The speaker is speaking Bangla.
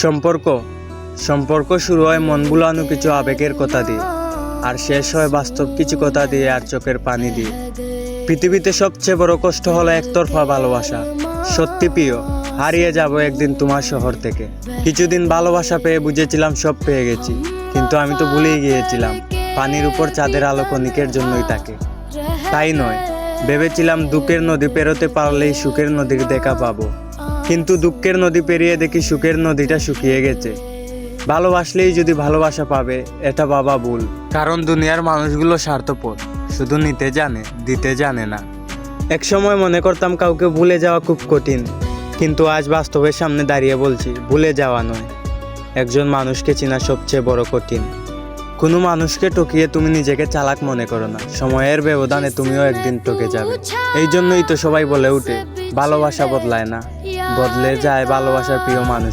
সম্পর্ক সম্পর্ক শুরু হয় মন ভুলানো কিছু আবেগের কথা দিয়ে, আর শেষ হয় বাস্তব কিছু কথা দিয়ে আর চোখের পানি দিয়ে। পৃথিবীতে সবচেয়ে বড় কষ্ট হলো একতরফা ভালোবাসা। সত্যি প্রিয়, হারিয়ে যাব একদিন তোমার শহর থেকে। কিছুদিন ভালোবাসা পেয়ে বুঝেছিলাম সব পেয়ে গেছি, কিন্তু আমি তো ভুলেই গিয়েছিলাম পানির উপর চাঁদের আলো ক্ষণিকের জন্যই থাকে। তাই নয়, ভেবেছিলাম দুঃখের নদী পেরোতে পারলেই সুখের নদীর দেখা পাবো, কিন্তু দুঃখের নদী পেরিয়ে দেখি সুখের নদীটা শুকিয়ে গেছে। ভালোবাসলেই যদি ভালোবাসা পাবে, এটা ভাবা ভুল। কারণ দুনিয়ার মানুষগুলো স্বার্থপর, শুধু নিতে জানে, দিতে জানে না। একসময় মনে করতাম কাউকে ভুলে যাওয়া খুব কঠিন, কিন্তু আজ বাস্তবের সামনে দাঁড়িয়ে বলছি ভুলে যাওয়া নয়, একজন মানুষকে চেনা সবচেয়ে বড় কঠিন। কোনো মানুষকে টকিয়ে তুমি নিজেকে চালাক মনে করো না, সময়ের ব্যবধানে তুমিও একদিন টকে যাবে। এই জন্যই তো সবাই বলে ওঠে ভালোবাসা বদলায় না, বদলে যায় ভালোবাসার প্রিয় মানুষ।